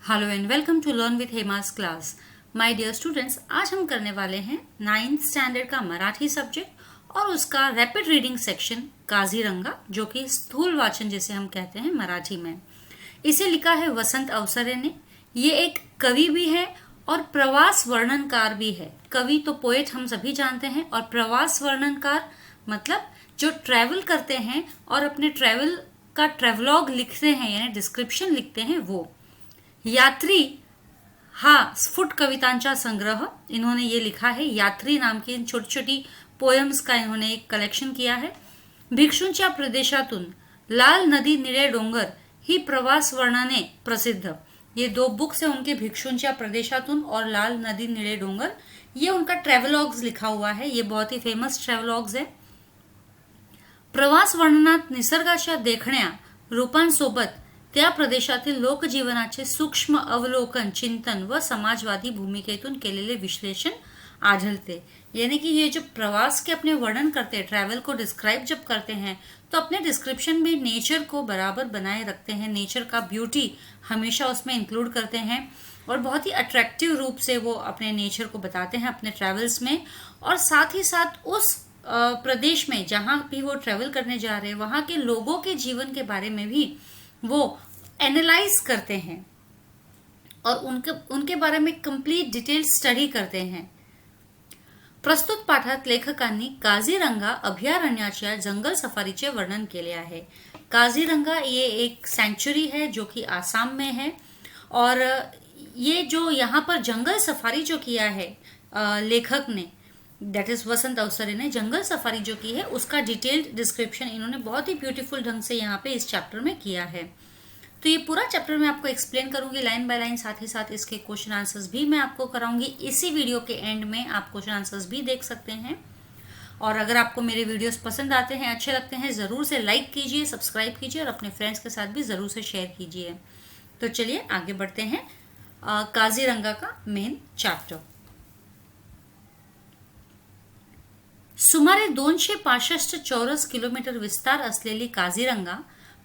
Hello and welcome to learn with Hema's class. My dear students, आज हम करने वाले हैं 9th स्टैंडर्ड का मराठी सब्जेक्ट और उसका रैपिड रीडिंग सेक्शन काजीरंगा, जो कि स्थूल वाचन जिसे हम कहते हैं मराठी में। इसे लिखा है वसंत अवसरे ने। ये एक कवि भी है और प्रवास वर्णनकार भी है। कवि तो पोएट हम सभी जानते हैं, और प्रवास वर्णनकार मतलब जो ट्रैवल करते हैं और अपने ट्रैवल का ट्रेवलॉग लिखते हैं, यानी डिस्क्रिप्शन लिखते हैं वो। यात्री हा स्फुट कवितांचा संग्रह इन्होंने ये लिखा है। यात्री नाम की इन छोटी छोटी पोएम्स का इन्होंने एक कलेक्शन किया है। भिक्षूंच्या प्रदेशातून लाल नदी निळे डोंगर ही प्रवास वर्णने प्रसिद्ध। ये दो बुक्स है उनके, भिक्षूंच्या प्रदेशातून और लाल नदी निळे डोंगर। ये उनका ट्रेवलॉग्स लिखा हुआ है। ये बहुत ही फेमस ट्रेवलॉग्स है। प्रवास वर्णनात निसर्गाच्या देखण्या रूपांसोबत त्या प्रदेशातील लोकजीवनाचे सूक्ष्म अवलोकन, चिंतन व समाजवादी भूमिकेतून केलेले विश्लेषण आढळते। यानी कि ये जो प्रवास के अपने वर्णन करते हैं, ट्रैवल को डिस्क्राइब जब करते हैं, तो अपने डिस्क्रिप्शन में नेचर को बराबर बनाए रखते हैं। नेचर का ब्यूटी हमेशा उसमें इंक्लूड करते हैं और बहुत ही अट्रैक्टिव रूप से वो अपने नेचर को बताते हैं अपने ट्रैवल्स में। और साथ ही साथ उस प्रदेश में जहाँ भी वो ट्रैवल करने जा रहे हैं, वहाँ के लोगों के जीवन के बारे में भी वो एनालाइज करते हैं और उनके बारे में कंप्लीट डिटेल स्टडी करते हैं। प्रस्तुत पाठात लेखकांनी काझीरंगा अभयारण्याच्या जंगल सफारीचे वर्णन केले आहे। काझीरंगा ये एक सेंचुरी है जो कि आसाम में है, और ये जो यहाँ पर जंगल सफारी जो किया है लेखक ने, दैट इज वसंत अवसरे ने जंगल सफारी जो की है, उसका डिटेल्ड डिस्क्रिप्शन इन्होंने बहुत ही ब्यूटीफुल ढंग से यहाँ पे इस चैप्टर में किया है। तो ये पूरा चैप्टर मैं आपको एक्सप्लेन करूंगी लाइन बाय लाइन, साथ ही साथ इसके क्वेश्चन आंसर्स भी मैं आपको कराऊंगी। इसी वीडियो के एंड में आप क्वेश्चन आंसर्स भी देख सकते हैं। और अगर आपको मेरे वीडियोस पसंद आते हैं, अच्छे लगते हैं, ज़रूर से लाइक कीजिए, सब्सक्राइब कीजिए और अपने फ्रेंड्स के साथ भी ज़रूर से शेयर कीजिए। तो चलिए आगे बढ़ते हैं काजीरंगा का मेन चैप्टर। सुमारे 265 चौरस किलोमीटर विस्तार असलेली काझीरंगा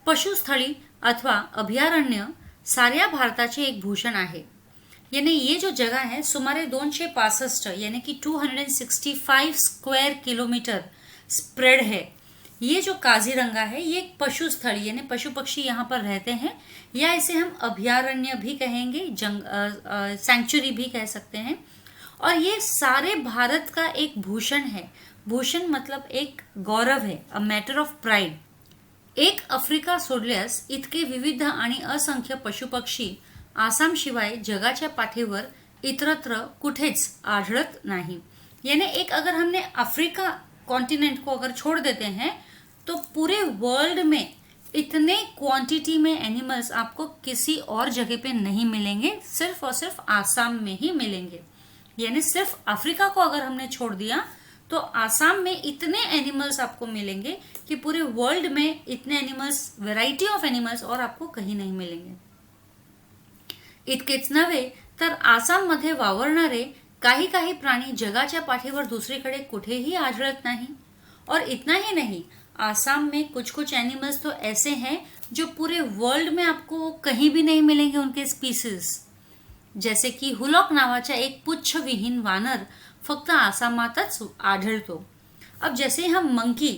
पशुस्थळी अथवा अभयारण्य साऱ्या भारताचे एक भूषण आहे। यानी ये जो जगह है सुमारे 265 यानी कि 265 स्क्वायर किलोमीटर स्प्रेड है। ये जो काजीरंगा है ये एक पशुस्थली यानी पशु पक्षी यहाँ पर रहते हैं, या इसे हम अभयारण्य भी कहेंगे, सेंचुरी भी कह सकते हैं। और ये सारे भारत का एक भूषण है। भूषण मतलब एक गौरव है, अ मॅटर ऑफ प्राइड। एक आफ्रिका सोडल्यास इतके विविध आणि असंख्य पशुपक्षी आसाम शिवाय जगाच्या पाठीवर इतरत्र कुठेच आढळत नाही। यानी एक अगर हमने अफ्रीका कॉन्टिनेंट को अगर छोड़ देते हैं तो पूरे वर्ल्ड में इतने क्वांटिटी में एनिमल्स आपको किसी और जगह पे नहीं मिलेंगे, सिर्फ और सिर्फ आसाम में ही मिलेंगे। यानी सिर्फ अफ्रीका को अगर हमने छोड़ दिया तो आसाम में इतने एनिमल्स आपको मिलेंगे कि पूरे वर्ल्ड में इतने एनिमल्स, व्हरायटी ऑफ एनिमल्स और आपको कहीं नहीं मिलेंगे। इतकेच नव्हे तर आसाम मध्ये वावरणारे काही काही प्राणी जगाच्या पाठीवर दुसरीकडे कुठेही आढळत नाही। और इतना ही नहीं, आसाम में कुछ कुछ एनिमल्स तो ऐसे हैं जो पूरे वर्ल्ड में आपको कहीं भी नहीं मिलेंगे उनके स्पीसीज। जैसे कि हुलॉक नावाचा एक पुच्छविहीन वानर फक्त आसामातच आढळतो। अब जैसे हम मंकी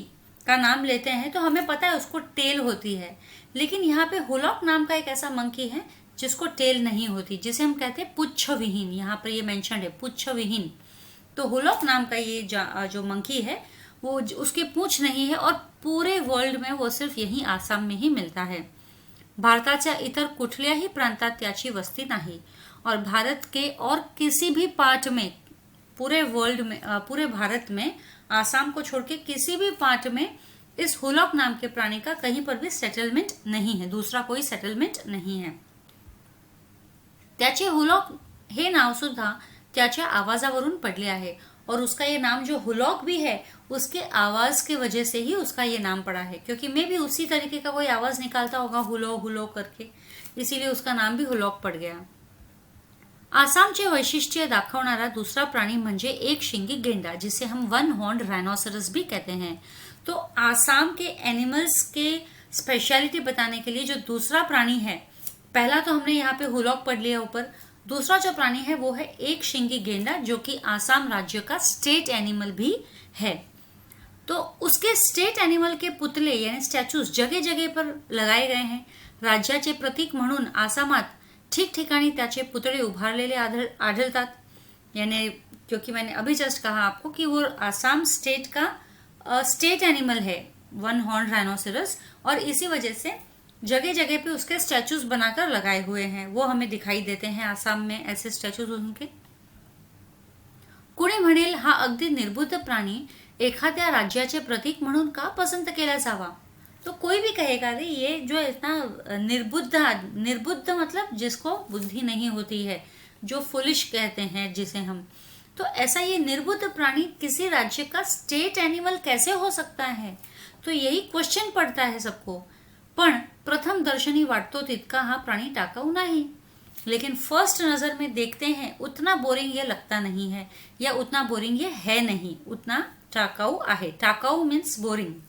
का नाम लेते हैं तो हमें पता है उसको टेल होती है, लेकिन यहाँ पे हुलॉक नाम का एक ऐसा मंकी है जिसको टेल नहीं होती, जिसे हम कहते हैं पुच्छविहीन। यहाँ पर ये मेंशन है पुच्छविहीन। तो हुलॉक नाम का ये जो मंकी है वो उसके पूंछ नहीं है, और पूरे वर्ल्ड में वो सिर्फ यहीं आसाम में ही मिलता है। भारताच्या इतर कुठल्याही प्रांतात त्याची वस्ती नाही, और भारत के और किसी भी पार्ट में, पूरे वर्ल्ड में, पूरे भारत में आसाम को छोड़ के किसी भी पार्ट में इस हुलॉक नाम के प्राणी का कहीं पर भी सेटलमेंट नहीं है, दूसरा कोई सेटलमेंट नहीं है। त्याचे हुलॉक हे नाव सुद्धा त्याच्या आवाजावरून पडले आहे, और उसका ये नाम जो हुलॉक भी है उसके आवाज के वजह से ही उसका ये नाम पड़ा है, क्योंकि मे भी उसी तरीके का कोई आवाज निकालता होगा हुलो हुलो करके, इसीलिए उसका नाम भी हुलॉक पड़ गया। आसामचे वैशिष्ट्य दाखवणारा दूसरा प्राणी म्हणजे एक शिंगी गेंडा, जिसे हम वन हॉर्न राइनोसरस भी कहते हैं। तो आसाम के एनिमल्स के स्पेशलिटी बताने के लिए जो दूसरा प्राणी है पहला तो हमने यहाँ पे हुलॉक पढ़ लिया ऊपर। दूसरा जो प्राणी है वो है एक शिंगी गेंडा, जो कि आसाम राज्य का स्टेट एनिमल भी है। तो उसके स्टेट एनिमल के पुतले यानी स्टॅच्यूज जगह जगह पर लगाए गए हैं। राज्याचे प्रतीक म्हणून आसामात ठिकठिकाणी त्याचे पुतळे उभारलेले आढळतात। यानी क्योंकि मैंने अभी जस्ट कहा आपको कि वो आसाम स्टेट का स्टेट एनिमल है, वन हॉर्न राइनोसेरस, और इसी वजह से जगह जगह पे उसके स्टैचूज बनाकर लगाए हुए हैं। वो हमें दिखाई देते हैं आसाम में ऐसे स्टैचूज उनके। कोणी म्हणेल हा अगदी निर्बुद्ध प्राणी एखाद्या राज्याचे प्रतीक म्हणून का पसंत केला जावा। तो कोई भी कहेगा रे ये जो इतना निर्बुद्ध मतलब जिसको बुद्धि नहीं होती है, जो फुलिश कहते हैं जिसे हम, तो ऐसा ये निर्बुद्ध प्राणी किसी राज्य का स्टेट एनिमल कैसे हो सकता है। तो यही क्वेश्चन पड़ता है सबको। पण प्रथम दर्शनी वाटतो तितका हा प्राणी टाकाऊ नाही, लेकिन फर्स्ट नजर में देखते हैं उतना बोरिंग ये लगता नहीं है, या उतना बोरिंग ये है नहीं, उतना टाकाऊ आहे। टाकाऊ मीन्स बोरिंग।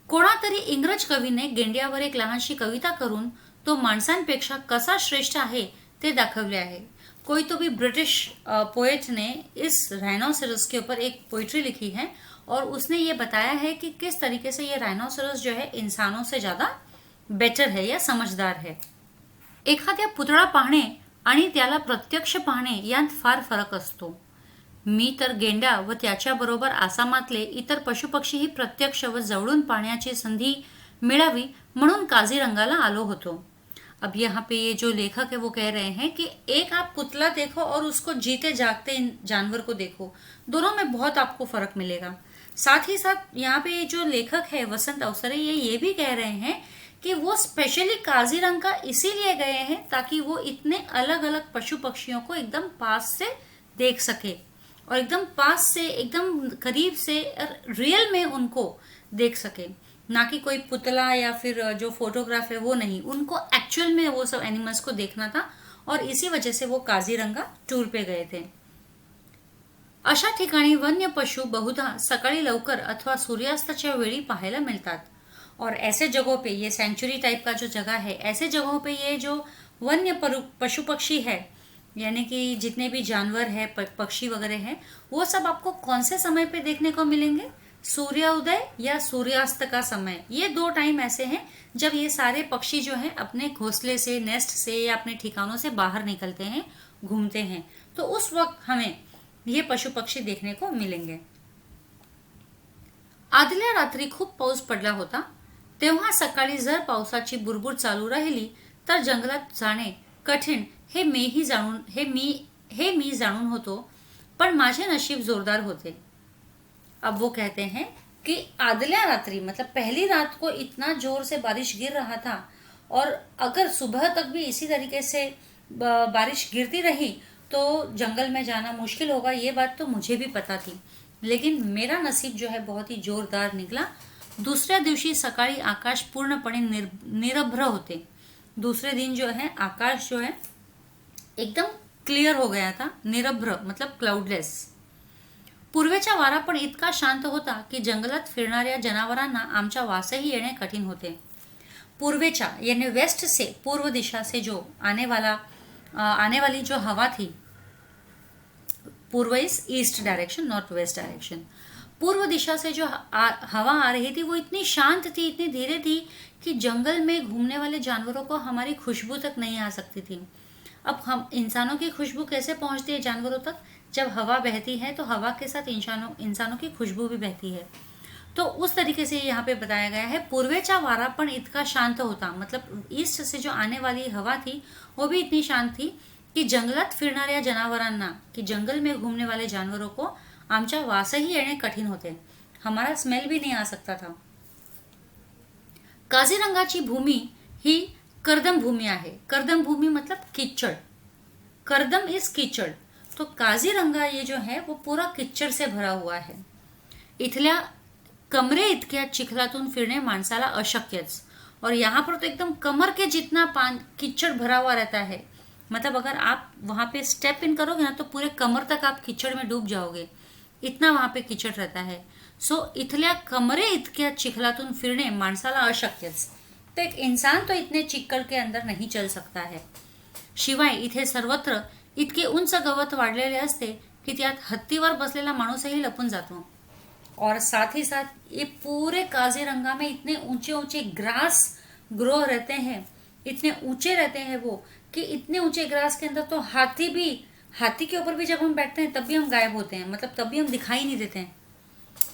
कोणातरी इंग्रज कवीने गेंड्यावर एक लहानशी कविता करून तो माणसांपेक्षा कसा श्रेष्ठ आहे ते दाखवले आहे। कोई तो भी ब्रिटिश पोएट ने इस राइनोसेरस के ऊपर एक पोइट्री लिखी है और उसने ये बताया है कि किस तरीके से ये राइनोसेरस जो है इंसानों से ज्यादा बेटर है या समझदार है। एखाद्या पुतळा पाहणे आणि त्याला प्रत्यक्ष पाहणे यात फार फरक असतो। मी तर गेंडा व त्याच्याबरोबर आसामातले इतर पशुपक्षीही प्रत्यक्ष व जवळून पाहण्याची संधी मिळावी म्हणून काझीरंगाला आलो होतो। अब यहाँ पे ये जो लेखक है वो कह रहे हैं कि एक आप पुतला देखो और उसको जीते जागते जानवर को देखो, दोनों में बहुत आपको फर्क मिलेगा। साथ ही साथ यहाँ पे ये जो लेखक है वसंत अवसरे ये भी कह रहे हैं कि वो स्पेशली काजीरंगा इसीलिए गए हैं ताकि वो इतने अलग अलग पशु पक्षियों को एकदम पास से देख सके और एकदम पास से एकदम करीब से रियल में उनको देख सके, ना कि कोई पुतला या फिर जो फोटोग्राफ है वो नहीं, उनको एक्चुअल में वो सब एनिमल्स को देखना था और इसी वजह से वो काजीरंगा टूर पे गए थे। अशा ठिकाणी वन्य पशु बहुधा सकाळी लवकर अथवा सूर्यास्ताच्या वेळी पाहायला मिळतात और ऐसे जगहों पे, ये सेंचुरी टाइप का जो जगह है, ऐसे जगहों पे ये जो वन्य पशु पक्षी है यानी कि जितने भी जानवर है पक्षी वगैरह हैं वो सब आपको कौन से समय पे देखने को मिलेंगे, सूर्योदय या सूर्यास्त का समय। ये दो टाइम ऐसे हैं जब ये सारे पक्षी जो हैं अपने घोंसले से, नेस्ट से या अपने ठिकानों से बाहर निकलते हैं, घूमते हैं, तो उस वक्त हमें ये पशु पक्षी देखने को मिलेंगे। आदल्या रात्री खूप पाऊस पडला होता, तेव्हा सकाळी जर पावसाची बुरबुर चालू राहिली तर जंगलात जाणे कठीण हे मी जाणून होतो, पण माझे नशीब जोरदार होते। अब वो कहते हैं कि आदल्या रात्रि मतलब पहली रात को इतना जोर से बारिश गिर रहा था और अगर सुबह तक भी इसी तरीके से बारिश गिरती रही तो जंगल में जाना मुश्किल होगा, ये बात तो मुझे भी पता थी, लेकिन मेरा नसीब जो है बहुत ही जोरदार निकला। दुसऱ्या दिवशी सकाळी आकाश पूर्णपणे निरभ्र होते। दूसरे दिन जो है आकाश जो है एकदम क्लियर हो गया था, निरभ्र मतलब क्लाउडलेस। पूर्वेचा वारा पण इतका शांत होता की जंगलात फिरणाऱ्या जनावरांना आमच्या वासही येणे कठीण होते। पूर्वेचा यानी वेस्ट से, पूर्व दिशा से जो आने वाली जो हवा थी, पूर्व is east direction north west direction, पूर्व दिशा से जो हवा आ रही थी वो इतनी शांत थी, इतनी धीरे थी कि जंगल में घूमने वाले जानवरों को हमारी खुशबू तक नहीं आ सकती थी। अब हम इंसानों की खुशबू कैसे पहुंचती है जानवरों तक, जब हवा बहती है तो हवा के साथ इंसानों की खुशबू भी बहती है। तो उस तरीके से यहाँ पे बताया गया है। पूर्वेचा वारा पण इतका शांत होता, मतलब ईस्ट से जो आने वाली हवा थी वो भी इतनी शांत थी कि जंगलात फिरणाऱ्या जनावरांना, कि जंगल में घूमने वाले जानवरों को आमच्या वासही येणे कठीण होते, हमारा स्मेल भी नहीं आ सकता था। काझीरंगाची भूमि ही कर्दम भूमि आहे। कर्दम भूमि मतलब कीचड़, कर्दम इज कीचड़, तो काझीरंगा ये जो है वो पूरा किच्चर से भरा हुआ है। इथल्या कमरे इतक्या चिखलातून फिरणे माणसाला अशक्यच, और यहाँ पर तो एकदम कमर के जितना कीचड़ भरा हुआ रहता है, मतलब अगर आप वहाँ पे स्टेप इन करोगे ना तो पूरे कमर तक आप कीचड़ में डूब जाओगे, इतना वहाँ पे कीचड़ रहता है। सो इथल्या कमरे इतक्या चिखलातून फिरणे माणसाला अशक्यच। प्रत्येक इंसान तो इतने चिक्कल के अंदर नहीं चल सकता है. शिवाय इथे सर्वत्र इतके उंच गवत वाढलेले असते की त्यात हत्तीवर बसलेला माणूसही लपून जातो. और साथ ही साथ ये पूरे काजीरंगा में इतने ऊंचे ऊंचे ग्रास ग्रो रहते हैं, इतने ऊंचे रहते हैं वो, कि इतने ऊंचे ग्रास के अंदर तो हाथी के ऊपर भी जब हम बैठते हैं तब भी हम गायब होते हैं, मतलब तब भी हम दिखाई नहीं देते हैं,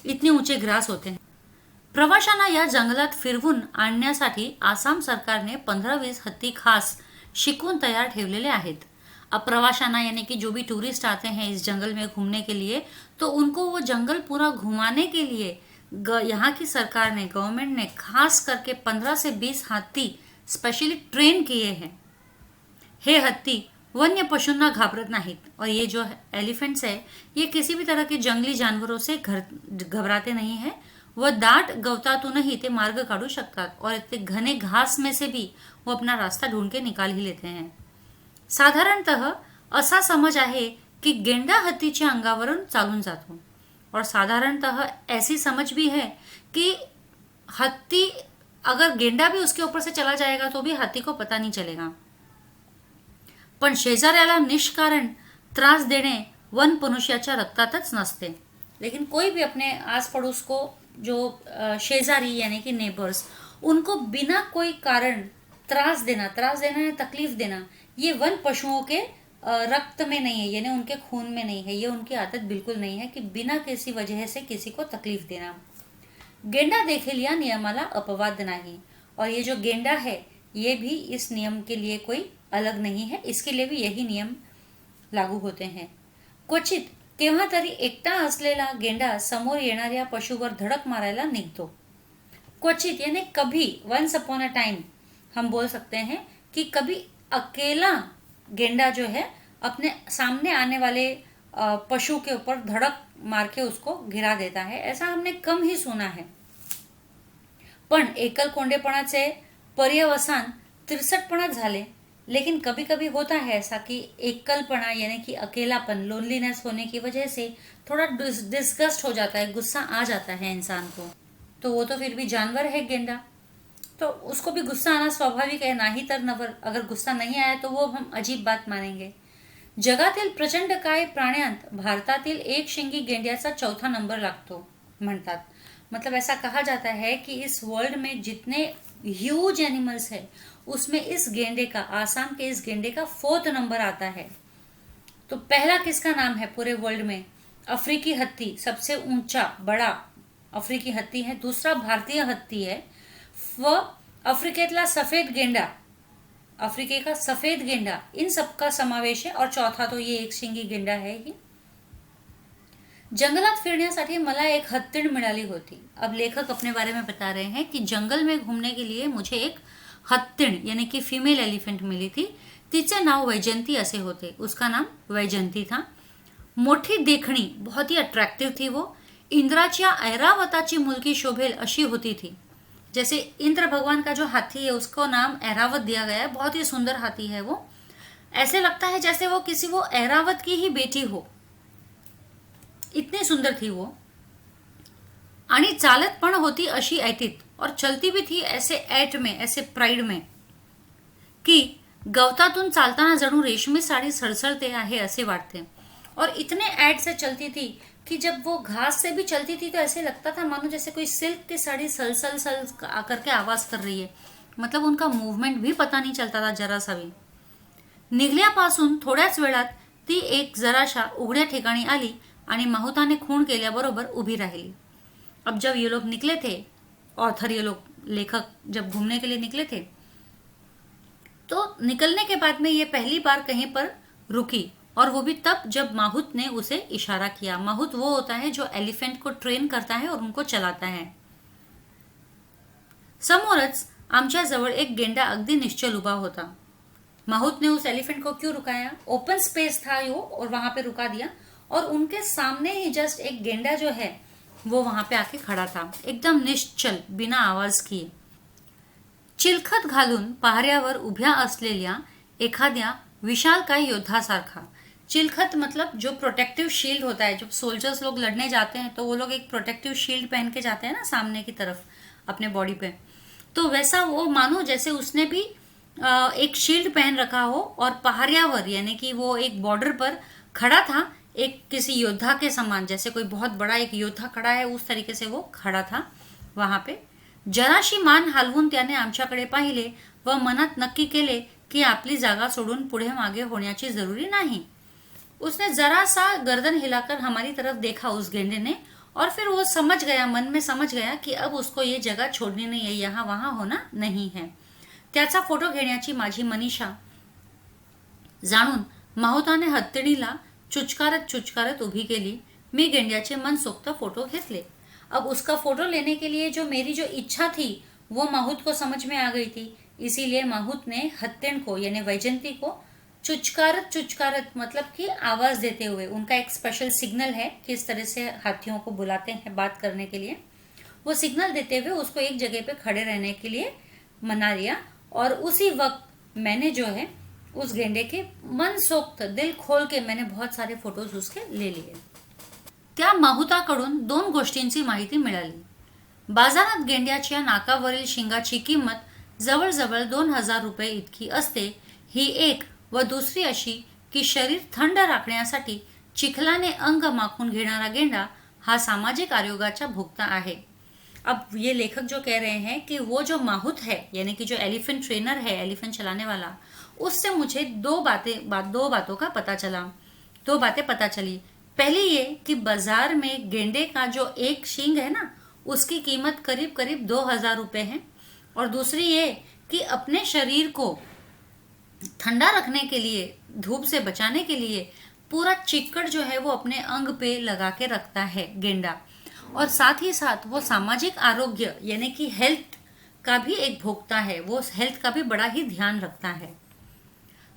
इतने ऊंचे ग्रास होते हैं. प्रवाशांना या जंगलात फिरवून आणण्यासाठी आसाम सरकारने 15-20 हत्ती खास शिकून तैयार ठेवलेले आहेत. अब प्रवाशाना यानी कि जो भी टूरिस्ट आते हैं इस जंगल में घूमने के लिए, तो उनको वो जंगल पूरा घुमाने के लिए यहाँ की सरकार ने, गवर्नमेंट ने खास करके 15 से 20 हाथी स्पेशली ट्रेन किए हैं. हे हत्ती वन्य पशुंना घाबरत नाहीत और ये जो एलिफेंट्स है ये किसी भी तरह के जंगली जानवरों से घबराते नहीं है. वह दाट गवतातूनही ते मार्ग काढू शकतात और इतने घने घास में से भी वो अपना रास्ता ढूंढ के निकाल ही लेते हैं. साधारणतः असा समज आहे की गेंडा हत्तीच्या अंगावरून चालून जातो और साधारणतः ऐसी समझ भी है कि हत्ती अगर गेंडा भी उसके ऊपर से चला जाएगा तो भी हाथी को पता नहीं चलेगा. पण शेजाऱ्याला निष्कारण त्रास देणे वन मनुष्याच्या रक्तातच नसते. लेकिन कोई भी अपने आस पड़ोस को जो शेजारी यानी कि नेबर्स, उनको बिना कोई कारण त्रास देना या तकलीफ देना, ये वन पशुओं के रक्त में नहीं है, यानी उनके खून में नहीं है. ये उनकी आदत बिल्कुल नहीं है कि बिना किसी वजह से किसी को तकलीफ देना. गेंडा देखील या नियमाला अपवाद नाही. और ये जो गेंडा है ये भी इस नियम के लिए कोई अलग नहीं है, इसके लिए भी यही नियम लागू होते हैं. क्वचित केव्हा तरी एकटा असलेला गेंडा समोर येणाऱ्या पशुवर धडक मारायला निघतो. क्वचित यानी कभी, वंस अपॉन अ टाइम हम बोल सकते हैं कि कभी अकेला गेंडा जो है अपने सामने आने वाले पशु के ऊपर धड़क मार के उसको गिरा देता है. ऐसा हमने कम ही सुना है. पण एकल कोंडेपणाचे पर्यवसान तिरसटपणात झाले. लेकिन कभी कभी होता है ऐसा कि एकलपना यानी कि अकेलापन, लोनलीनेस होने की वजह से थोड़ा डिस्गस्ट हो जाता है, गुस्सा आ जाता है इंसान को. तो वो तो फिर भी जानवर है गेंडा, तो उसको भी गुस्सा आना स्वाभाविक है. नाही तर नवर, अगर गुस्सा नहीं आया तो वो हम अजीब बात मानेंगे. जगातील प्रचंड काय प्राण्यांत भारतातील एक शिंगी गेंड्याचा 4था नंबर लागतो म्हणतात. मतलब ऐसा कहा जाता है कि इस वर्ल्ड में जितने ह्यूज एनिमल्स है उसमें इस गेंडे का, आसाम के इस गेंडे का 4th नंबर आता है. तो पहला किसका नाम है पूरे वर्ल्ड में? अफ्रीकी हत्ती, सबसे ऊंचा बड़ा अफ्रीकी हत्ती है. दूसरा भारतीय हत्ती है. व अफ्रीकेतला सफेद गेंडा, अफ्रीके का सफेद गेंडा, इन सबका समावेश है. और चौथा तो ये एक शिंगी गेंडा है ही. जंगलात फिरण्यासाठी मला एक हत्तीण मिळाली होती. अब लेखक अपने बारे में बता रहे हैं कि जंगल में घूमने के लिए मुझे एक हत्तीण यानी कि फीमेल एलिफेंट मिली थी. तिचे नाव वैजंती असे होते. उसका नाम वैजंती था. मोठी देखणी, बहुत ही अट्रैक्टिव थी वो. इंद्राच्या ऐरावताची मुलगी शोभेल अशी होती थी. जैसे इंद्र भगवान का जो हाथी है उसको नाम ऐरावत दिया गया है. बहुत ही सुंदर हाथी है वो. ऐसे लगता है जैसे वो किसी वो ऐरावत की ही बेटी हो, इतनी सुंदर थी वो. आणि चालत पण होती अशी ऐटीत, और चलती भी थी ऐसे ऐट में, ऐसे प्राइड में, कि गवतातून चालताना जणू रेशमी साडी सळसळते आहे असे वाटते. और इतने ऐट से चलती थी कि जब वो घास से भी चलती थी तो ऐसे लगता था मानो जैसे कोई सिल्क की साड़ी सलसल सल करके आवाज कर रही है. मतलब उनका मूवमेंट भी पता नहीं चलता था जरा सा भी. निघल्यापासून थोड्याच वेळात ती एक जराशा उघड्या ठिकाणी आली आणि माहुताने खून केल्याबरोबर उभी राहिली. अब जब ये लोग निकले थे, ऑथर ये लोग, लेखक जब घूमने के लिए निकले थे, तो निकलने के बाद में ये पहली बार कहीं पर रुकी, और वो भी तब जब माहुत ने उसे इशारा किया. माहुत वो होता है जो एलिफेंट को ट्रेन करता है और उनको चलाता है. समोरच आमच्या जवळ एक गेंडा अगदी निश्चल उभा होता. माहुत ने उस एलिफेंट को क्यों रुकाया? ओपन स्पेस था वो, और वहां पे रुका दिया. और उनके सामने ही जस्ट एक गेंडा जो है वो वहां पे आके खड़ा था, एकदम निश्चल, बिना आवाज किए. चिलखत घालून पहाऱ्यावर उभ्या असलेल्या एखाद्या विशालकाय योद्धासारखा. चिलखत मतलब जो प्रोटेक्टिव शील्ड होता है. जब सोल्जर्स लोग लड़ने जाते हैं तो वो लोग एक प्रोटेक्टिव शील्ड पहन के जाते हैं ना सामने की तरफ अपने बॉडी पे. तो वैसा वो मानो जैसे उसने भी एक शील्ड पहन रखा हो और पहाड़ियावर यानी कि वो एक बॉर्डर पर खड़ा था, एक किसी योद्धा के समान, जैसे कोई बहुत बड़ा एक योद्धा खड़ा है उस तरीके से वो खड़ा था वहां पे. जराशी मान हलवून त्याने आमच्याकडे पाहिले व मनात नक्की केले की आपली जागा सोडून पुढे मागे होण्याची जरूरी नाही. उसने जरा सा गर्दन हिलाकर हमारी तरफ देखा उस गेंडे ने, और फिर वो समझ गया, मन में समझ गया कि अब उसको ये जगह छोड़नी नहीं है, यहाँ वहां होना नहीं है. त्याचा फोटो घेण्याची माझी मनीषा जाणून माहुताने हत्तीणीला चुचकारत चुचकारत उभी केली. मी गेंड्याचे मनसोक्त फोटो घेतले. अब उसका फोटो लेने के लिए जो मेरी जो इच्छा थी वो माहुत को समझ में आ गई थी. इसीलिए माहुत ने हत्तीण को यानी वैजंती को चुचकारत चुचकारत मतलब कि आवाज देते हुए, उनका एक स्पेशल सिग्नल है किस तरह से हाथियों को बुलाते हैं बात करने के लिए, वो सिग्नल देते हुए उसको एक जगह पे खड़े रहने के लिए मना लिया. और उसी वक्त मैंने जो है उस गेंडे के मनसोक्त दिल खोल के मैंने बहुत सारे फोटोज उसके ले लिए. त्या माहुताकडून 2 गोष्टींची माहिती मिळाली. बाजारात गेंड्याच्या नाकावरील शिंगाची किंमत जवळजवळ 2000 रुपये इतकी असते, ही एक, व दुसरी अशी की शरीर थंड राखण्यासाठी चिखलाने अंग माखून घेणारा गेंडा हा सामाजिक आयोगाचा भोक्ता है. अब ये लेखक जो कह रहे हैं कि वो जो माहुत है यानी कि जो एलिफेंट ट्रेनर है, एलिफेंट चलाने वाला, उससे मुझे दो बातों का पता चला, 2 बातें पता चली. पहली ये कि बाजार में गेंडे का जो एक शिंग है ना, उसकी कीमत करीब करीब 2000 रुपये है. और दूसरी ये कि अपने शरीर को ठंडा रखने के लिए, धूप से बचाने के लिए पूरा चिक्कड़ जो है वो अपने अंग पे लगा के रखता है गेंडा. और साथ ही साथ वो सामाजिक आरोग्य यानी कि हेल्थ का भी एक भोक्ता है, वो हेल्थ का भी बड़ा ही ध्यान रखता है.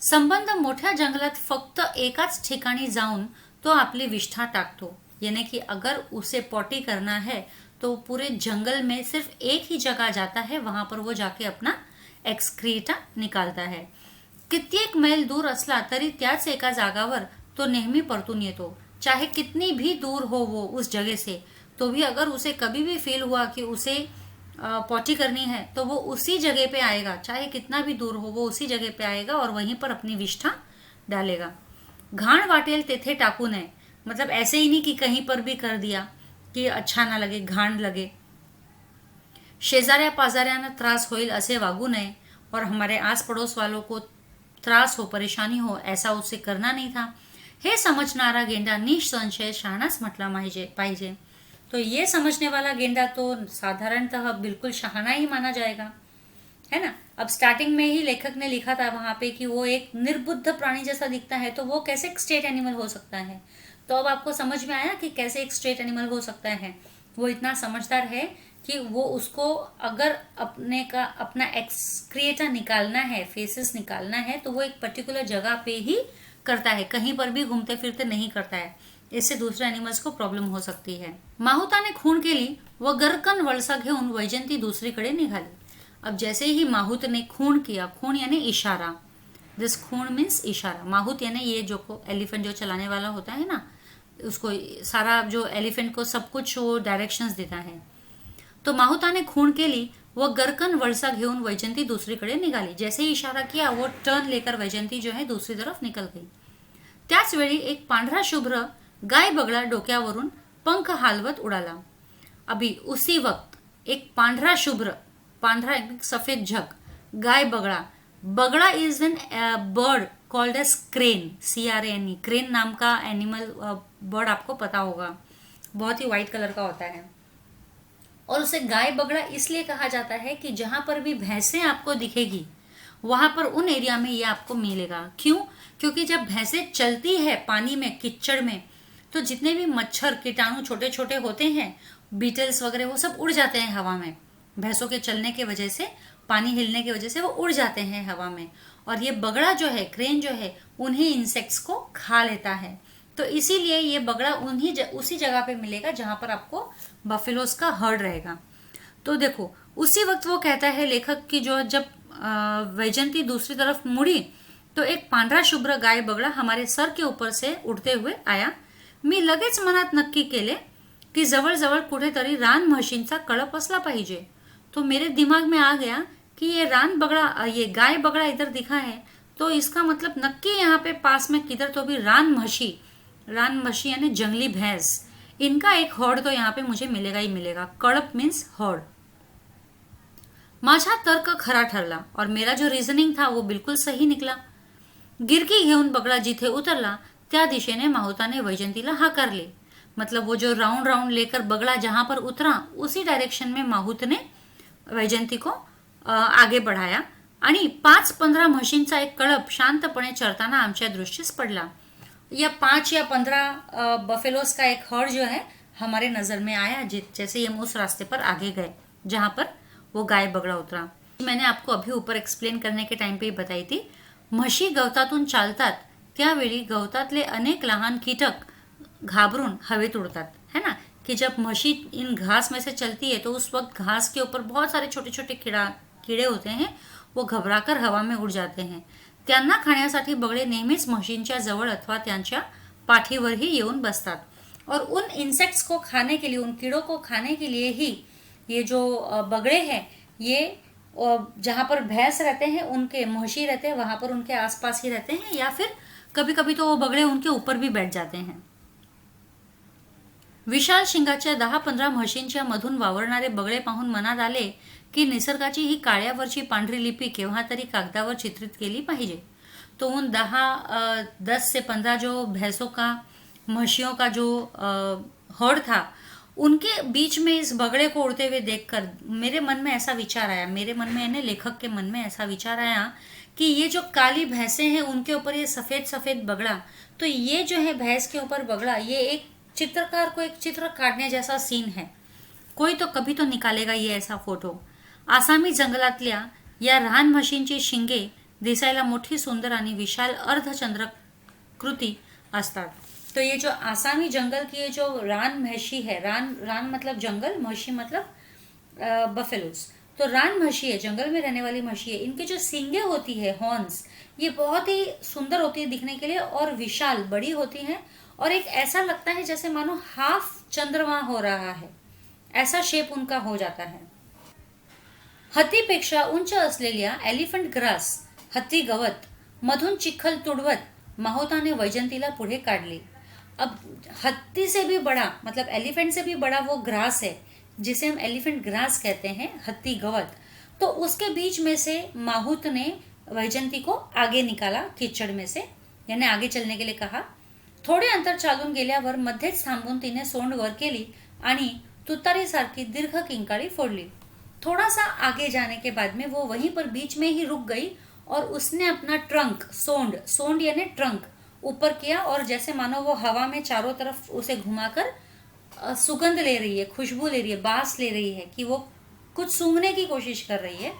संबंध मोठ्या जंगलात फक्त एकाच ठिकाणी जाऊन तो आपली विष्ठा टाकतो, यानी कि अगर उसे पॉटी करना है तो पूरे जंगल में सिर्फ एक ही जगह जाता है, वहां पर वो जाके अपना एक्सक्रीटा निकालता है. कित्येक मैल दूर असला तरी त्याच एका जागावर तो नेहमी परतून येतो. चाहे कितनी भी दूर हो वो उस जगह से, तो भी अगर उसे कभी भी फील हुआ कि उसे पॉटी करनी है तो वो उसी जगह पे आएगा, चाहे कितना भी दूर हो वो उसी जगह पे आएगा और वहीं पर अपनी विष्ठा डालेगा. घाण वाटेल तेथे टाकू नये, मतलब ऐसे ही नहीं कि कहीं पर भी कर दिया कि अच्छा ना लगे, घाण लगे. शेजाऱ्या पाजाऱ्यांना त्रास होईल असे वागू नये, और हमारे आस पड़ोस वालों को त्रास हो, परेशानी हो, ऐसा उससे करना नहीं था. हे समझणारा गेंडा निसंशय शहाणाच म्हटला पाहिजे. तो ये समझने वाला गेंडा तो साधारणतः बिल्कुल शहाना ही माना जाएगा, है ना. अब स्टार्टिंग में ही लेखक ने लिखा था वहां पे कि वो एक निर्बुद्ध प्राणी जैसा दिखता है, तो वो कैसे एक स्ट्रेट एनिमल हो सकता है. तो अब आपको समझ में आया कि कैसे एक स्ट्रेट एनिमल हो सकता है. वो इतना समझदार है कि वो उसको अगर अपना एक्सक्रिएटा निकालना है, फेसेस निकालना है, तो वो एक पर्टिकुलर जगह पे ही करता है, कहीं पर भी घूमते फिरते नहीं करता है. इससे दूसरे एनिमल्स को प्रॉब्लम हो सकती है. माहुताने खून केली व गरकन वळसा घेऊन वैजंती दूसरीकडे निघाली. अब जैसे ही माहुत ने खून किया, खून यानी इशारा, दिस खून मीन्स इशारा. माहुत यानी ये जो एलिफेंट जो चलाने वाला होता है ना, उसको सारा जो एलिफेंट को सब कुछ वो डायरेक्शंस देता है. तो माहुताने खून केली व गरकन वळसा घेऊन वैजंती दूसरीकडे निघाली. जैसे ही इशारा किया वो टर्न लेकर वैजंती जो है दूसरी तरफ निकल गई. त्याच वेळी एक पांढरा शुभ्र गाय बगळा डोक्यावरून पंख हालवत उडाला. अभी उसी वक्त एक पांढरा एक सफेद झक, गाय बगड़ा. बगड़ा is an bird called as crane, CRANE. Crane नाम का एनिमल बर्ड आपको पता होगा, बहुत ही व्हाइट कलर का होता है. और उसे गाय बगड़ा इसलिए कहा जाता है कि जहां पर भी भैंसें आपको दिखेगी वहां पर उन एरिया में ये आपको मिलेगा. क्यों? क्योंकि जब भैंसें चलती है पानी में, कीचड़ में, तो जितने भी मच्छर कीटाणु छोटे छोटे होते हैं, बीटल्स वगैरह, वो सब उड़ जाते हैं हवा में. भैंसों के चलने की वजह से, पानी हिलने की वजह से वो उड़ जाते हैं हवा में. और ये बगड़ा जो है, क्रेन जो है, उन्हीं इंसेक्ट्स को खा लेता है. तो इसीलिए ये बगड़ा उसी जगह पे मिलेगा जहां पर आपको बफेलोस का हर्ड रहेगा. तो देखो उसी वक्त वो कहता है लेखक की जो जब वैजंती दूसरी तरफ मुड़ी तो एक पांढरा शुभ्र गाय बगड़ा हमारे सर के ऊपर से उड़ते हुए आया. मी लगेच मनात नक्की केले की जवळजवळ कुठेतरी रान म्हशींचा कळप असला पाहिजे. तो मेरे दिमाग में आ गया कि ये गाय बगड़ा इधर दिखा है, तो इसका मतलब नक्की यहाँ पे पास में किधर तो भी रान मशी यानी जंगली भैंस, इनका एक हॉर्ड तो यहाँ पे मुझे मिलेगा ही मिलेगा. कळप मीन्स हॉर्ड. माझा तर्क खरा ठरला और मेरा जो रिझनिंग था वो बिल्कुल सही निकला. गिरकी घेऊन बगळा जिथे उतरला त्या दिशेने माहुताने वैजंतीला हाकारले. मतलब वो जो राउंड राउंड लेकर बगड़ा जहां पर उतरा उसी डायरेक्शन में माहूत ने वैजंती को आगे बढ़ाया आणि 5-15 म्हशींचा एक कळप शांतपणे चरताना आमच्या दृष्टीस पडला. या 5 या 15 बफेलोस का एक हर्ड जो है हमारे नजर में आया जैसे हम उस रास्ते पर आगे गए जहां पर वो गाय बगड़ा उतरा. मैंने आपको अभी ऊपर एक्सप्लेन करने के टाइम पे ही बताई थी. म्हशी गवतातून चालतात त्यावेळी गवतातले अनेक लहान कीटक घाबरून हवेत उड़तात, है ना. कि जब म्हशी इन घास में से चलती है तो उस वक्त घास के ऊपर बहुत सारे छोटे छोटे कीड़े होते हैं, वो घबराकर हवा में उड़ जाते हैं. त्यांना खाण्यासाठी बगळे नेहमीच म्हशींच्या जवळ अथवा त्यांच्या पाठीवरही येऊन बसतात. और उन इंसेक्ट्स को खाने के लिए, उन कीड़ों को खाने के लिए ही ये जो बगड़े हैं, ये जहाँ पर भैंस रहते हैं, उनके म्हशी रहते हैं, वहां पर उनके आसपास ही रहते हैं, या फिर कभी कभी तो वो बगड़े उनके ऊपर भी बैठ जाते हैं. विशाल शिंगाच्या 10-15 म्हशींच्या मधून वावरणारे बगळे पाहून मनात आले की निसर्गाची ही काळ्यावरची पांढरी लिपी केव्हा तरी कागदावर चित्रित केली पाहिजे. तो उन 10 से 15 जो भैंसों का, म्हशियों का जो हर्ड था, उनके बीच में इस बगड़े को उड़ते हुए देखकर मेरे मन में ऐसा विचार आया, मेरे मन में यानी लेखक के मन में ऐसा विचार आया कि ये जो काली भैंसें हैं उनके ऊपर ये सफेद सफेद बगड़ा, तो ये जो है भैंस के ऊपर बगड़ा, ये एक चित्रकार को एक चित्र काढणे जैसा सीन है. कोई तो कभी तो निकालेगा ये ऐसा फोटो. आसामी जंगलातल्या या रान म्हशींची शिंगे दिसायला मोठी सुंदर आणि विशाल अर्धचंद्राकृती असतात. तो ये जो आसामी जंगल की ये जो रान म्हशी है, रान मतलब जंगल, म्हशी मतलब बफेलोस, तो रान म्हशी है, जंगल में रहने वाली म्हशी है. इनकी जो सींगे होती है, हॉर्न्स, ये बहुत ही सुंदर होती है दिखने के लिए और विशाल बड़ी होती हैं और एक ऐसा लगता है जैसे मानो हाफ चंद्रमा हो रहा है, ऐसा शेप उनका हो जाता है. हत्तीपेक्षा उंच असलेल्या एलिफंट ग्रास, हत्ती गवत मधून चिखल तुडवत माहुताने वैजंतीला पुढे काढली. अब हत्ती से भी बड़ा, मतलब एलिफेंट से भी बड़ा वो ग्रास है जिसे हम एलिफेंट ग्रास कहते हैं, हत्ती गवत. तो उसके बीच में से माहुत ने वैजंती को आगे निकाला कीचड़ में से, यानी आगे चलने के लिए कहा. थोडे अंतर चालून गेल्यावर मध्येच थांबून तिने सोंड वर केली आणि तुतारीसारखी दीर्घ किंकाळी फोडली. थोड़ा सा आगे जाने के बाद में वो वहीं पर बीच में ही रुक गई और उसने अपना ट्रंक, सोंड यानी ट्रंक, ऊपर किया और जैसे मानो वो हवा में चारों तरफ उसे घुमाकर सुगंध ले रही है, खुशबू ले रही है, बास ले रही है कि वो कुछ सूंघने की कोशिश कर रही है.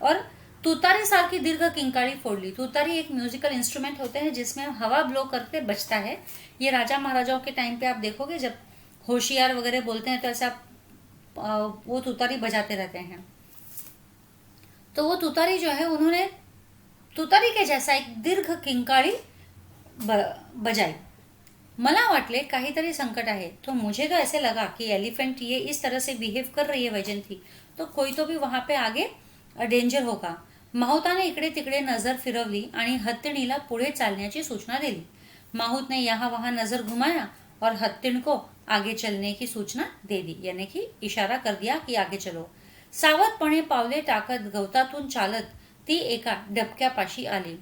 और तुतारी सारखी दीर्घ किंकाळी फोड़ली. तुतारी एक म्यूजिकल इंस्ट्रूमेंट होते हैं जिसमें हवा ब्लो करके बजता है. ये राजा महाराजाओं के टाइम पे आप देखोगे जब होशियार वगैरह बोलते हैं तो ऐसा वो तुतारी बजाते रहते हैं. तो वो तुतारी जो है, उन्होंने तुतारी के जैसा एक दीर्घ किंकाळी बजाई. मला वाटले काहीतरी संकट आहे. तो मुझे तो ऐसे लगा कि एलिफेंट ये इस तरह से बिहेव कर रही है वैजंती, तो कोई तो भी वहां पे आगे डेंजर होगा. माहुताने इकडे तिकडे नजर फिरवली आणि हत्तीणीला पुढे चालण्याची सूचना दिली. माहुत ने यहाँ वहां नजर घुमाया और हत्तीण को आगे चलने की सूचना दे दी, यानी कि इशारा कर दिया कि आगे चलो. सावधपणे पावले टाकत गवतातून चालत ती एका डबक्यापाशी आली.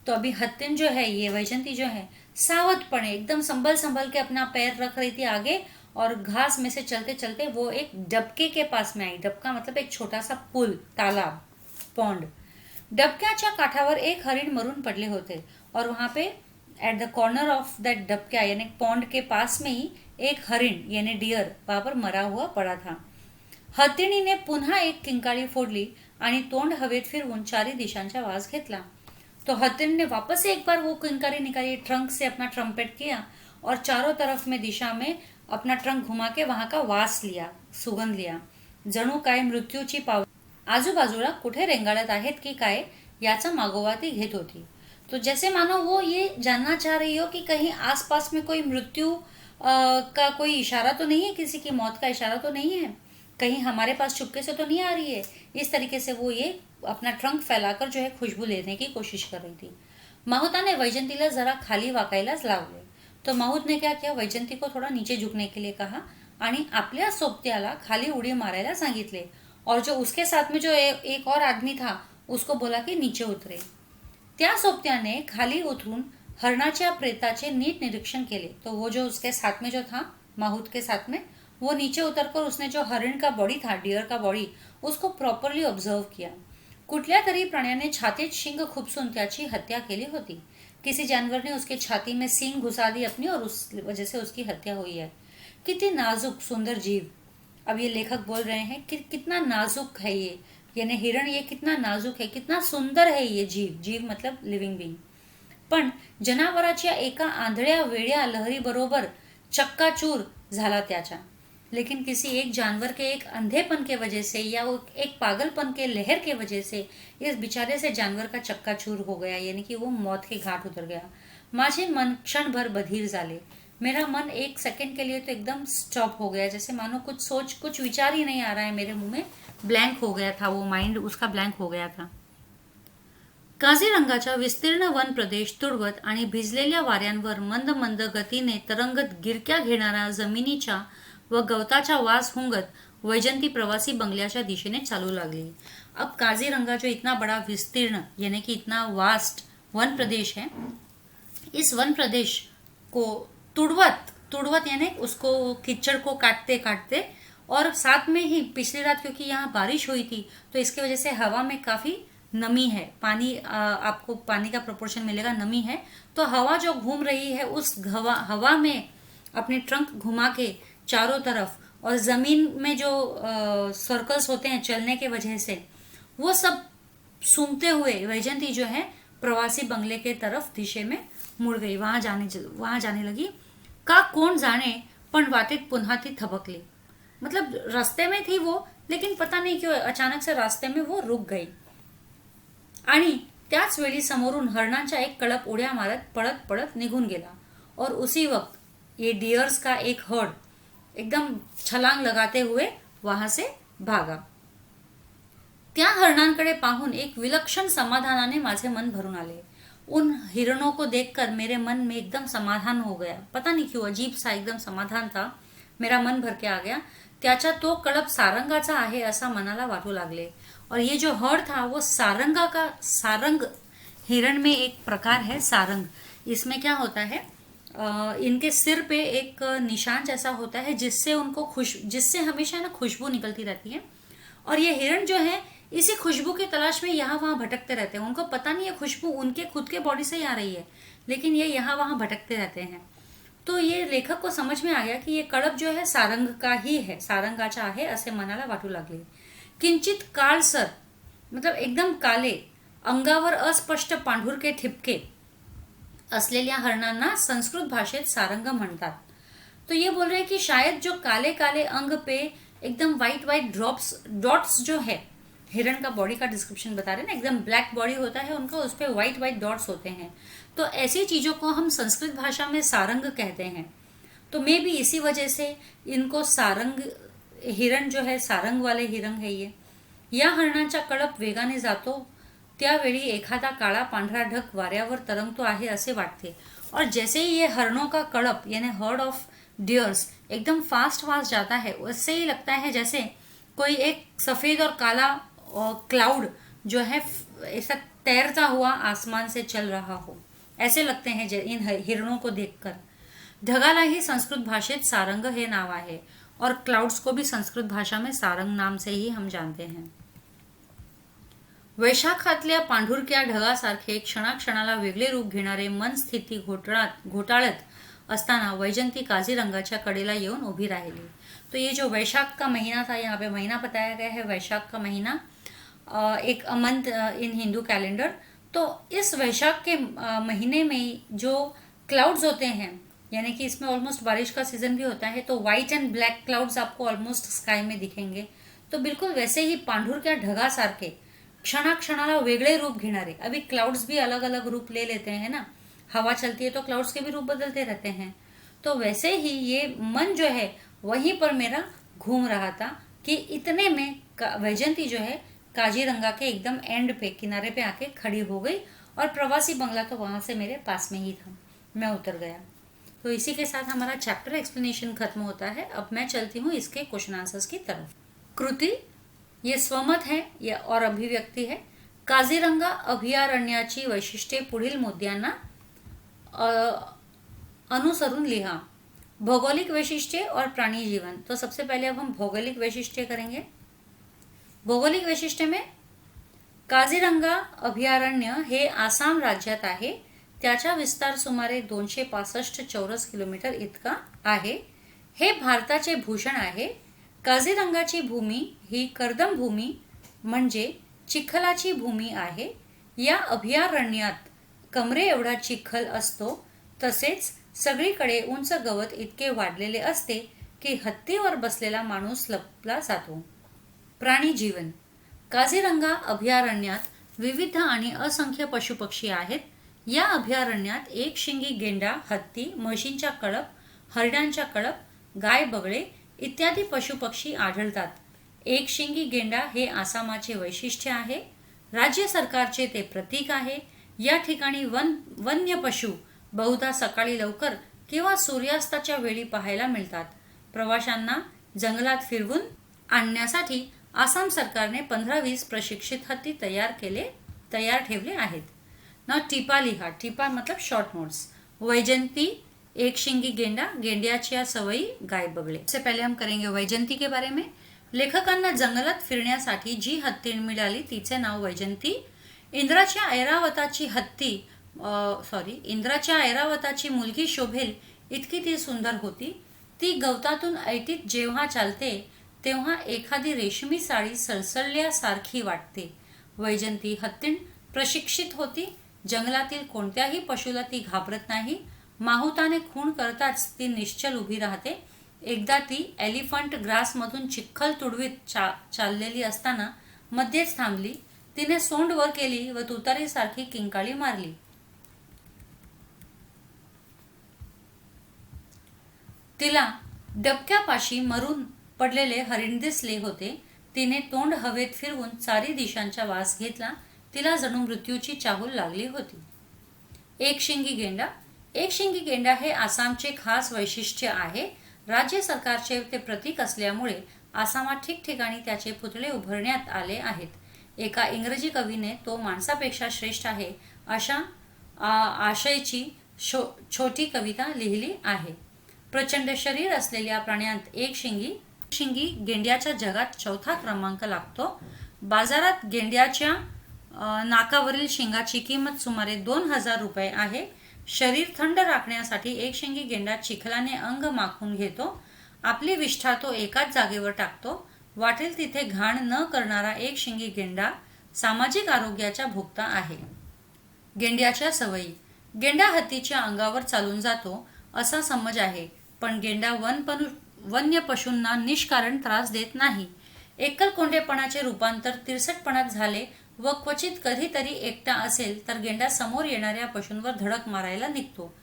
तो अभी हत्तीण जो है, ये वैजंती जो है, सावधपणे एकदम संभल के अपना पैर रख रही थी आगे और घास में से चलते चलते वो एक डबके के पास में आई. डबका मतलब एक छोटा सा पुल, तालाब, पॉन्ड. डबक्याच्या काठावर एक हरिण मरून पडले होते और वहां पे at the corner of that डबक्या यानी पॉन्ड के पास में ही एक हरिण यानी डियर वहां पर मरा हुआ पड़ा था. हत्तीणीने पुन्हा एक किंकाळी फोडली आणि तोंड हवेत फिरवून चारी दिशांचा वास घेतला. तो हत्तीण ने वापस एक बार वो किंकारी निकाली, ट्रंक से अपना ट्रम्पेट किया और चारों तरफ में दिशा में अपना ट्रंक घुमा के वहां का वास लिया, सुगंध लिया. जणू काय मृत्यूची पाव आजूबाजूला कुठे रेंगाळत आहेत की काय याचा मागोवा ती घेत होती. तो जैसे मानो वो ये जानना चाह रही हो कि कहीं आसपास में कोई मृत्यु का कोई इशारा तो नहीं है, किसी की मौत का इशारा तो नहीं है. कहीं हमारे पास चुपके से तो नहीं आ रही है। इस तरीके से वो ये अपना ट्रंक फैलाकर जो है खुशबू लेने की कोशिश कर रही थी। माहुताने वैजंतीला जरा खाली वाकायलाच लावले. तो माहूत ने क्या किया, वैजंती को थोड़ा नीचे झुकने के लिए कहा आणि आपल्या सोबत्याला खाली उडी मारायला सांगितले. और जो उसके साथ में जो एक और आदमी था उसको बोला कि नीचे उतरे. त्या सोबत्याने खाली उतरून हरणाच्या प्रेताचे नीट निरीक्षण केले. तो वो जो उसके साथ में जो था, माहूत के साथ में, वो नीचे उतरकर उसने जो हरिण का बॉडी था, डियर का बॉडी, उसको प्रॉपरली ऑब्झर्व किया. कुठल्या तरी प्राण्याने छातीत शिंग खुपसून त्याची हत्या केली होती. किसी जानवर ने उसके छाती में सींग घुसा दी अपनी और उस वजह से उसकी हत्या हुई है. कितनी नाजुक सुंदर जीव. अब ये लेखक बोल रहे हैं कि कितना नाजुक है ये, यानी हिरण ये कितना नाजुक है, कितना सुंदर है ये जीव. जीव मतलब लिव्हिंग बीइंग. पण जनावराच्या एका आंधळ्या वेड्या लहरी बरोबर चक्काचूर झाला त्याचा. लेकिन किसी एक जानवर के एक अंधेपन के वजह से या एक पागलपन के लहर के वजह से इस बेचारे से जानवर का चक्काचूर हो गया, यानी कि वो मौत के घाट उतर गया. माझे मन क्षण भर बधिर झाले. मेरा मन एक सेकंड के लिए तो एकदम स्टॉप हो गया, जैसे मानो कुछ विचार ही नहीं आ रहा है मेरे मुंह में. ब्लैंक हो गया था वो, माइंड उसका ब्लैंक हो गया था. काझीरंगाच्या विस्तीर्ण वन प्रदेश तुडवत आणि भिजलेल्या वाऱ्यांवर मंद मंद गतीने तरंगत गिरक्या घेणाऱ्या जमिनीच्या व गवताचा वास हुंगत वैजंती प्रवासी बंगल्याच्या दिशेने चालू लागली. अब काजीरंगा जो इतना बड़ा विस्तीर्ण यानी कि इतना वास्ट वन प्रदेश है, इस वन प्रदेश को तुड़वत यानी उसको कीचड़ को काटते काटते, और साथ में ही पिछली रात क्योंकि यहाँ बारिश हुई थी तो इसकी वजह से हवा में काफी नमी है, पानी आपको पानी का प्रोपोर्शन मिलेगा, नमी है. तो हवा जो घूम रही है उस हवा में अपने ट्रंक घुमा के चारों तरफ, और जमीन में जो सर्कल्स होते हैं चलने के वजह से, वो सब सूंघते हुए वैजंती जो है प्रवासी बंगले के तरफ दिशे में मुड़ गई, वहां जाने लगी. का कोण जाने पण वाटेत पुन्हा ती थबकली. मतलब रास्ते में थी वो, लेकिन पता नहीं क्यों अचानक से रास्ते में वो रुक गई. आणि त्याच वेळी समोरून हरणांचा एक कळप उड्या मारत पळत पळत निघून गेला. और उसी वक्त ये डियर्स का एक हर्ड एकदम छलांग लगाते हुए वहां से भागा. त्या हरणांकडे पाहून एक विलक्षण समाधानाने माझे मन भरून आले. उन हिरणों को देखकर मेरे मन में एकदम समाधान हो गया. पता नहीं क्यों अजीब सा एकदम समाधान था, मेरा मन भर के आ गया. त्याचा तो कळप सारंगाचा आहे असा मनाला वाटू लागले. और ये जो हर्ड था वो सारंग हिरण में एक प्रकार है सारंग. इसमें क्या होता है, इनके सिर पे एक निशान जैसा होता है जिससे हमेशा ना खुशबू निकलती रहती है. और ये हिरण जो है इसी खुशबू की तलाश में यहाँ वहां भटकते रहते हैं. उनको पता नहीं है खुशबू उनके खुद के बॉडी से ही आ रही है, लेकिन ये यहाँ वहां भटकते रहते हैं. तो ये लेखक को समझ में आ गया कि ये कळप जो है सारंग का ही है, सारंगाचा आहे असे मनाला वाटू लागले. किंचित काळसर मतलब एकदम काले, अंगावर अस्पष्ट पांढुरके ठिपके असलेल्या हरणांना संस्कृत भाषेत सारंग म्हणतात. तो ये बोल रहे हैं कि शायद जो काले काले अंग पे एकदम वाइट डॉट्स जो है, हिरण का बॉडी का डिस्क्रिप्शन बता रहे हैं ना, एकदम ब्लैक बॉडी होता है उनका, उस पर वाइट डॉट्स होते हैं. तो ऐसी चीजों को हम संस्कृत भाषा में सारंग कहते हैं. तो मे भी इसी वजह से इनको सारंग हिरण जो है सारंग वाले हिरण है ये. या हरणाचा कळप वेगाने जातो त्यावेळी एखादा काळा पांढरा ढग वाऱ्यावर तरंगतो आहे असे वाटते. और जैसे ही ये हरणों का कळप यानी हर्ड ऑफ डियर्स एकदम फास्ट जाता है, उससे ही लगता है जैसे कोई एक सफेद और काला क्लाउड जो है ऐसा तैरता हुआ आसमान से चल रहा हो, ऐसे लगते हैं इन हिरणों को देखकर. ढगाला ही संस्कृत भाषेत सारंग हे नाव आहे, और क्लाउड्स को भी संस्कृत भाषा में सारंग नाम से ही हम जानते हैं. वैशाखातल्या पांढुरक्या ढगासारखे क्षणाक्षणाला वेगळे रूप घेणारे मन स्थिती घोटाळत असताना वैजंती काझीरंगाच्या कडेला येऊन उभी राहिली. तो ये जो वैशाख का महीना था, यहाँ पे महीना बताया गया है वैशाख का महीना, एक मंथ इन हिंदू कैलेंडर. तो इस वैशाख के महीने में जो क्लाउड्स होते हैं, यानी कि इसमें ऑलमोस्ट बारिश का सीजन भी होता है, तो व्हाइट एंड ब्लैक क्लाउड्स आपको ऑलमोस्ट स्काई में दिखेंगे. तो बिल्कुल वैसे ही पांढुरक्या ढगासारखे क्षणाक्षणाला वेगळे रूप घेणारे. अभी क्लाउड्स भी अलग अलग रूप ले लेते हैं ना, हवा चलती है तो क्लाउड्स के भी रूप बदलते रहते हैं. तो वैसे ही ये मन जो है वहीं पर मेरा घूम रहा था, कि इतने में वैजयंती जो है काजीरंगा के एकदम एंड पे किनारे पे आके खड़ी हो गई और प्रवासी बंगला तो वहां से मेरे पास में ही था, मैं उतर गया। तो इसी के साथ हमारा चैप्टर एक्सप्लेनेशन खत्म होता है। अब मैं चलती हूँ इसके क्वेश्चन आंसर्स की तरफ। कृती ये स्वमत है या और अभिव्यक्ती है। काझीरंगा अभयारण्याची वैशिष्ट्ये पुढील मुद्द्यांना अनुसरून लिहा। भौगोलिक वैशिष्ट्य और प्राणी जीवन। तो सबसे पहले अब हम भौगोलिक वैशिष्ट्य करेंगे। भौगोलिक वैशिष्ट्य में काझीरंगा अभयारण्य हे आसाम राज्यात आहे। त्याचा विस्तार सुमारे 265 चौरस किलोमीटर इतका आहे। हे भारताचे भूषण आहे। काझीरंगाची भूमी ही कर्दम भूमी म्हणजे चिखलाची भूमी आहे। या अभयारण्यात कमरे एवढा चिखल असतो, तसेच सगळीकडे उंच गवत इतके वाढलेले असते की हत्तीवर बसलेला माणूस लपला जातो। प्राणी जीवन। काझीरंगा अभयारण्यात विविध आणि असंख्य पशुपक्षी आहेत। या अभयारण्यात एक शिंगी गेंडा, हत्ती, म्हशींच्या कळप, हरणांच्या कळप, गाय, बगळे इत्यादी पशुपक्षी आढळतात। एक शिंगी गेंडा हे आसामाचे वैशिष्ट्य आहे। राज्य सरकारचे ते प्रतीक आहे। या ठिकाणी वन्य पशु बहुधा सकाळी लवकर किंवा सूर्यास्ताच्या वेळी पाहायला मिळतात। प्रवाशांना जंगलात फिरवून आणण्यासाठी आसाम सरकारने 15-20 प्रशिक्षित हत्ती तयार ठेवले आहेत। ना टिपा लिहा। टिपा मतलब शॉर्ट नोट्स। वैजयंती एक शिंगी गेंडा, गेंड्याच्या सवयी, गाय, बगळे। सबसे पहले हम करेंगे वैजयंती के बारे में। लेखकांना जंगलात फिरण्यासाठी जी हत्ती मिळाली तिचे नाव वैजयंती। इंद्राच्या ऐरावताची मुलगी शोभेल इतकी ती सुंदर होती। ती गवतातून ऐटीत जेव्हा चालते तेव्हा एखादी रेशमी साडी सळसळल्यासारखी वाटते। वैजयंती हत्तीण प्रशिक्षित होती। जंगलातील कोणत्याही पशुला ती घाबरत नाही। माहुताने खून करताच ती निश्चल उभी राहते। एकदा ती एलिफंट ग्रास मधून चिखल तुडवीत चाललेली असताना मध्येच थांबली। तिने सोंड वर केली व तुतारीसारखी किंकाळी मारली। तिला डबक्यापाशी मरून पडलेले हरिण दिसले होते। तिने तोंड हवेत फिरवून चारी दिशांचा वास घेतला। तिला जणू मृत्यूची चाहूल लागली होती। एक शिंगी गेंडा। एक शिंगी गेंडा हे आसामचे खास वैशिष्ट्य आहे। राज्य सरकारचे ते प्रतीक असल्यामुळे आसामात ठिकठिकाणी त्याचे पुतळे उभारण्यात आले आहेत। एका इंग्रजी कवीने तो माणसापेक्षा श्रेष्ठ आहे अशा आशयाची छोटी कविता लिहिली आहे। प्रचंड शरीर असलेल्या प्राण्यात एक शिंगी गेंड्याच्या जगात चौथा क्रमांक लागतो। बाजारात गेंड्याच्या नाकावरील शिंगाची किंमत सुमारे 2000 रुपये आहे। शरीर थंड राखण्यासाठी एक शिंगी गेंडा चिखलाने अंग माखून घेतो। आपली विष्ठा तो एकाच जागेवर टाकतो। वाटेल तिथे घाण न करणारा एक शिंगी गेंडा सामाजिक आरोग्याचा भोक्ता आहे। गेंड्याच्या सवयी। गेंडा हत्तीच्या अंगावर चालून जातो असा समज आहे, पण गेंडा वन्य पशूंना निष्कारण त्रास देत नाही। एकलकोंडेपणाचे रूपांतर तिरसटपणात झाले व क्वचित कधीतरी एकटा असेल तर गेंडा समोर येणाऱ्या पशूंवर धडक मारायला निघतो।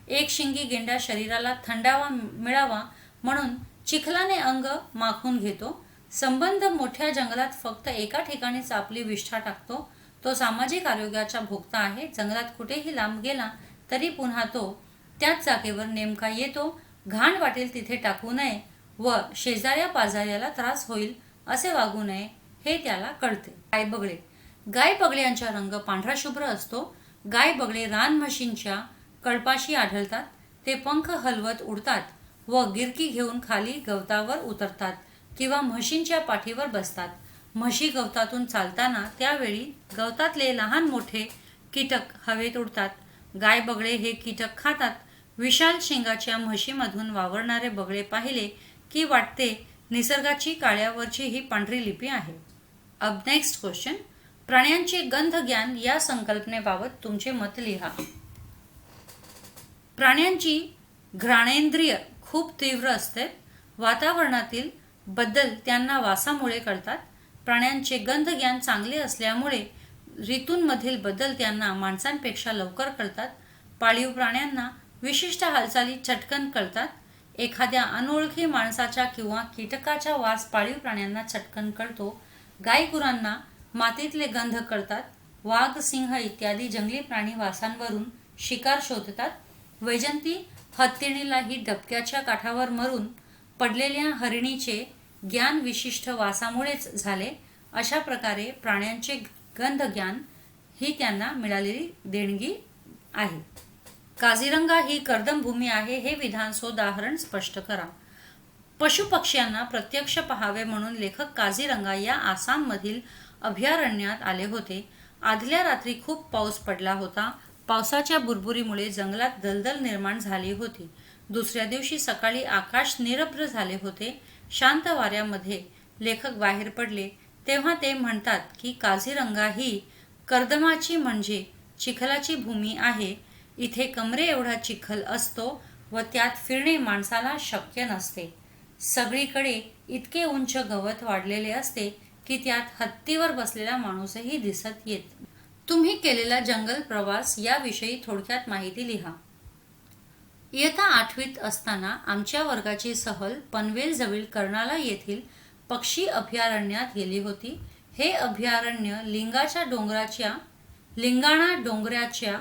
एक शिंगी गेंडा शरीराला थंडावा मिळावा म्हणून चिखलाने अंग माखून घेतो। संबंध मोठ्या जंगलात फक्त एका ठिकाणीच आपली विष्ठा टाकतो। तो सामाजिक आरोग्याचा भोक्ता आहे। जंगलात कुठेही लांब गेला तरी पुन्हा तो त्याच जागेवर नेमका येतो। घाण वाटेल तिथे टाकू नये व शेजाऱ्या पाजाऱ्याला त्रास होईल असे वागू नये हे त्याला कळते। गाय बगळे। गाय बगळ्यांचा रंग पांढरा शुभ्र असतो। गाय बगळे रान म्हशींच्या कळपाशी आढळतात। ते पंख हलवत उडतात व गिरकी घेऊन खाली गवतावर उतरतात किंवा म्हशींच्या पाठीवर बसतात। म्हशी गवतातून चालताना त्यावेळी गवतातले लहान मोठे कीटक हवेत उडतात। गाय बगळे हे कीटक खातात। विशाल शिंगाच्या म्हशीमधून वावरणारे बगळे पाहिले की वाटते निसर्गाची काळ्यावरची ही पांढरी लिपी आहे। अब नेक्स्ट क्वेश्चन। प्राण्यांचे गंध ज्ञान या संकल्पनेबाबत तुमचे मत लिहा। प्राण्यांची घ्राणेंद्रिय खूप तीव्र असते। वातावरणातील बदल त्यांना वासामुळे कळतात। प्राण्यांचे गंध ज्ञान चांगले असल्यामुळे ऋतूंमधील बदल त्यांना माणसांपेक्षा लवकर कळतात। पाळीव प्राण्यांना विशिष्ट हालचाली चटकन कळतात। एखाद्या अनोळखी माणसाच्या किंवा कीटकाचा वास पाळीव प्राण्यांना चटकन कळतो. गायगुरांना मातीतले गंध कळतात. वाघ, सिंह इत्यादी जंगली प्राणी वासांवरून शिकार शोधतात. वैजंती हत्तीणीलाही डबक्याच्या काठावर मरून पडलेल्या हरिणीचे ज्ञान विशिष्ट वासामुळेच झाले. अशा प्रकारे प्राण्यांचे गंध ज्ञान ही त्यांना मिळालेली देणगी आहे. काझीरंगा ही कर्दमभूमी आहे हे विधान सोदाहरण स्पष्ट करा. पशुपक्ष्यांना प्रत्यक्ष पहावे म्हणून लेखक काझीरंगा या आसाममधील अभयारण्यात आले होते. आदल्या रात्री खूप पाऊस पडला होता. पावसाच्या बुरबुरीमुळे जंगलात दलदल निर्माण झाली होती. दुसऱ्या दिवशी सकाळी आकाश निरभ्र झाले होते. शांत वाऱ्यामध्ये लेखक बाहेर पडले तेव्हा ते म्हणतात की काझीरंगा ही कर्दमाची म्हणजे चिखलाची भूमी आहे. इथे कमरे एवढा चिखल असतो व त्यात फिरणे माणसाला शक्य नसते. सगळीकडे इतके उंच गवत वाढलेले असते की त्यात हत्तीवर बसलेला माणूसही दिसत येत. तुम्ही केलेला जंगल प्रवास याविषयी थोडक्यात माहिती लिहा. इयत्ता 8वीत असताना आमच्या वर्गाची सहल पनवेलजवळील कर्नाला येथील पक्षी अभयारण्यात गेली होती. हे अभयारण्य लिंगाणा डोंगराच्या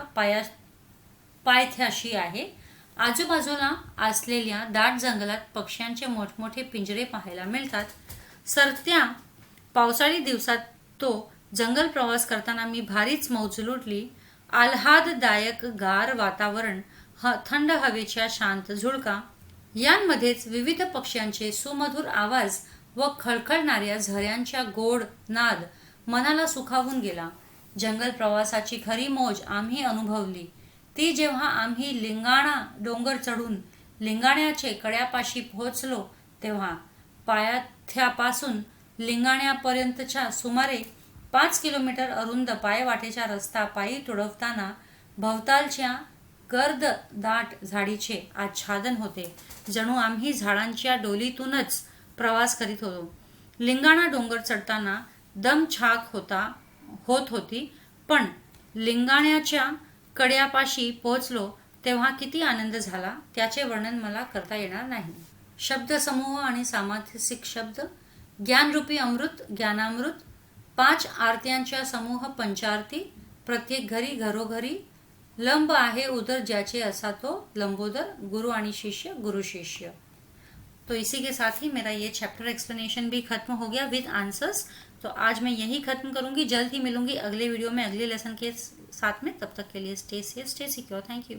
पायथ्याशी आहे. आजूबाजूला असलेल्या दाट जंगलात पक्ष्यांचे मोठमोठे पिंजरे पाहायला मिळतात. सरत्या पावसाळी दिवसात तो जंगल प्रवास करताना मी भारीच मौज लुटली. आल्हाददायक गार वातावरण, थंड हवेच्या शांत झुळका यांमध्येच विविध पक्ष्यांचे सुमधुर आवाज व खळखळणाऱ्या झऱ्यांच्या गोड नाद मनाला सुखावून गेला. जंगल प्रवासाची खरी मौज आम्ही अनुभवली ती जेव्हा आम्ही लिंगाणा डोंगर चढून लिंगाण्याचे कड्यापाशी पोहोचलो तेव्हा. पायथ्यापासून लिंगाण्यापर्यंतच्या सुमारे 5 किलोमीटर अरुंद पायवाटेचा रस्ता पायी तुडवताना भवतालच्या गर्द दाट झाडीचे आच्छादन होते. जणू आम्ही झाडांच्या डोलीतूनच प्रवास करीत होतो. लिंगाणा डोंगर चढताना दमछाक होत होती, पण लिंगाण्याच्या कड्यापाशी पोहोचलो तेव्हा किती आनंद झाला त्याचे वर्णन मला करता येणार नाही. शब्दसमूह आणि सामासिक शब्द. ज्ञानरूपी अमृत, ज्ञानामृत. 5 आरत्यांचा समूह पंचारती. प्रत्येक घरी, घरोघरी. लंब आहे उदर ज्याचे असा तो लंबोदर. गुरु आणि शिष्य, गुरु शिष्य. तो इसी के साथ ही मेरा ये चैप्टर एक्सप्लेनेशन भी खत्म हो गया विद आंसर्स. तो आज मैं यही खत्म करूंगी. जल्द ही मिलूंगी अगले वीडियो में अगले लेसन के साथ में. तब तक के लिए stay safe, stay secure. Thank you.